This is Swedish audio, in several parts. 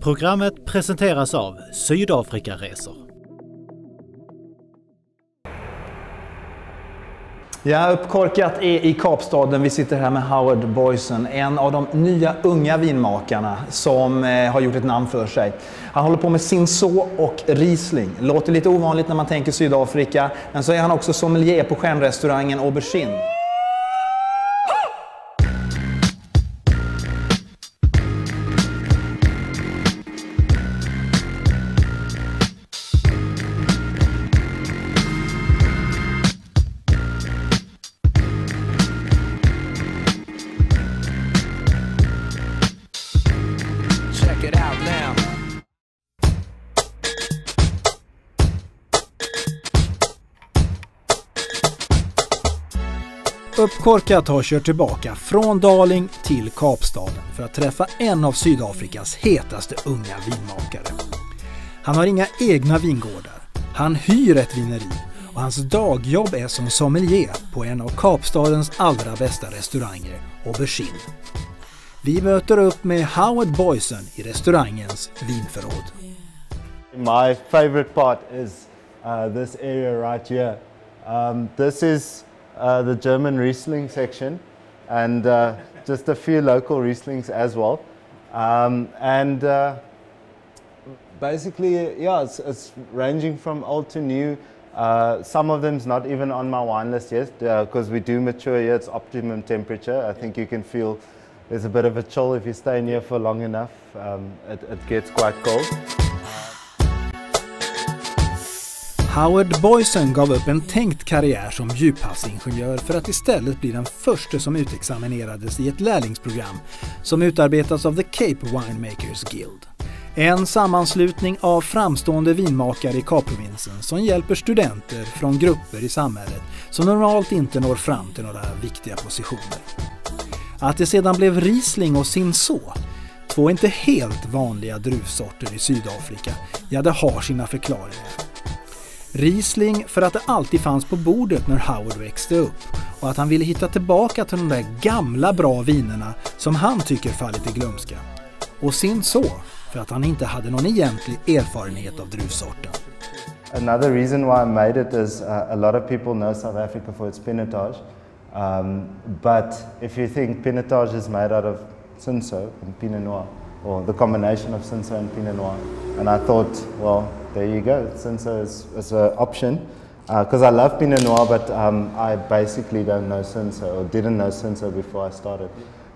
Programmet presenteras av Sydafrikaresor. Ja, Uppkorkat är i Kapstaden. Vi sitter här med Howard Booysen, en av de nya unga vinmakarna som har gjort ett namn för sig. Han håller på med Cinsault och Riesling. Låter lite ovanligt när man tänker Sydafrika, men så är han också sommelier på stjärnrestaurangen Aubergines. Uppkorkat har kört tillbaka från Darling till Kapstaden för att träffa en av Sydafrikas hetaste unga vinmakare. Han har inga egna vingårdar, han hyr ett vineri och hans dagjobb är som sommelier på en av Kapstadens allra bästa restauranger, Aubergines. Vi möter upp med Howard Booysen i restaurangens vinförråd. My favorite part is this area right here. This is the German Riesling section and just a few local Rieslings as well. Basically, yeah, it's ranging from old to new. Some of them's not even on my wine list yet because we do mature here. It's optimum temperature. I think you can feel there's a bit of a chill if you stay in here for long enough. It gets quite cold. Howard Booysen gav upp en tänkt karriär som djuphavsingenjör för att istället bli den första som utexaminerades i ett lärlingsprogram som utarbetats av The Cape Winemakers Guild. En sammanslutning av framstående vinmakare i Kapprovinsen som hjälper studenter från grupper i samhället som normalt inte når fram till några viktiga positioner. Att det sedan blev Riesling och Cinsault, två inte helt vanliga druvsorter i Sydafrika, ja, det har sina förklaringar. Riesling för att det alltid fanns på bordet när Howard växte upp och att han ville hitta tillbaka till de där gamla bra vinerna som han tycker fallit i glömska. Och Cinsault för att han inte hade någon egentlig erfarenhet av druvsorten. Another reason why I made it is a lot of people know South Africa for its pinotage. But if you think pinotage is made out of Cinsault and Pinot Noir, or the combination of Cinsault and Pinot Noir, and I thought, well, there you go. Cinsault is an option because I love Pinot Noir, but I basically don't know Cinsault or didn't know Cinsault before I started.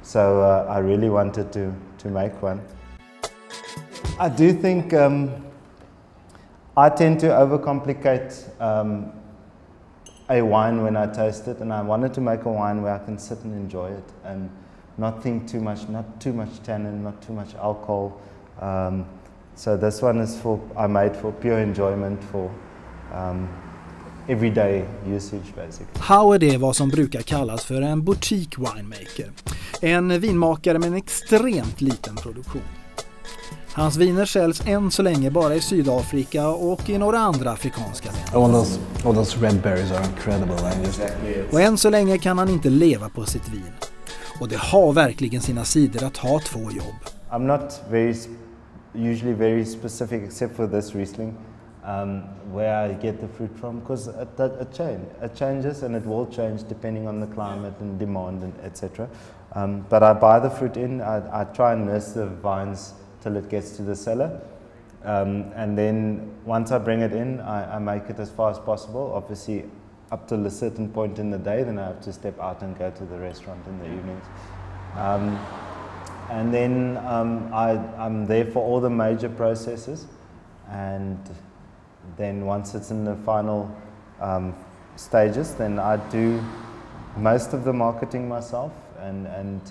So I really wanted to make one. I do think I tend to overcomplicate a wine when I taste it, and I wanted to make a wine where I can sit and enjoy it and not think too much, not too much tannin, not too much alcohol. So this one is I made for pure enjoyment, for everyday usage basically. Howard är vad som brukar kallas för en boutique winemaker. En vinmakare med en extremt liten produktion. Hans viner säljs än så länge bara i Sydafrika och i några andra afrikanska länder. All those red berries are incredible. Och än så länge kan han inte leva på sitt vin. Och det har verkligen sina sidor att ha två jobb. I'm not usually very specific except for this Riesling, where I get the fruit from, because it changes and it will change depending on the climate and demand and etc. But I buy the fruit in, I try and nurse the vines till it gets to the cellar, and then once I bring it in, I make it as far as possible. Obviously, up till a certain point in the day, then I have to step out and go to the restaurant in the evenings. And then I'm there for all the major processes, and then once it's in the final stages, then I do most of the marketing myself and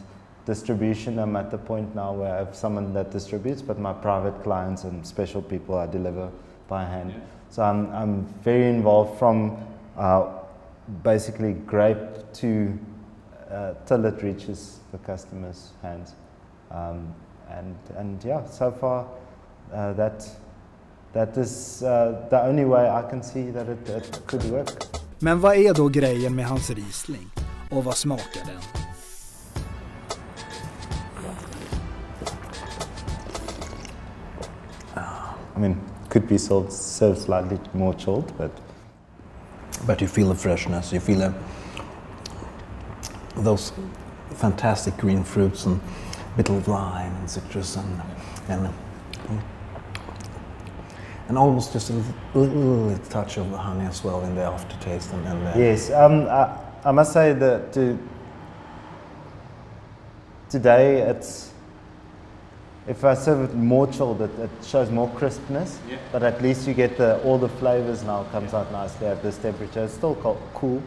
distribution. I'm at the point now where I have someone that distributes, but my private clients and special people I deliver by hand. So I'm very involved from basically grape to till it reaches the customer's hands. And yeah, so far that is the only way I can see that it could work. Men vad är då grejen med hans Riesling? Och vad smakar den? I mean, could be served slightly more chilled, But you feel the freshness, you feel those fantastic green fruits and a bit of lime and citrus and almost just a little touch of honey as well in the aftertaste. Yes, I must say that today if I serve it more chilled, it shows more crispness, but at least you get all the flavors now comes out nicely at this temperature. It's still cool.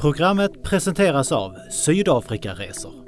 Programmet presenteras av Sydafrikaresor.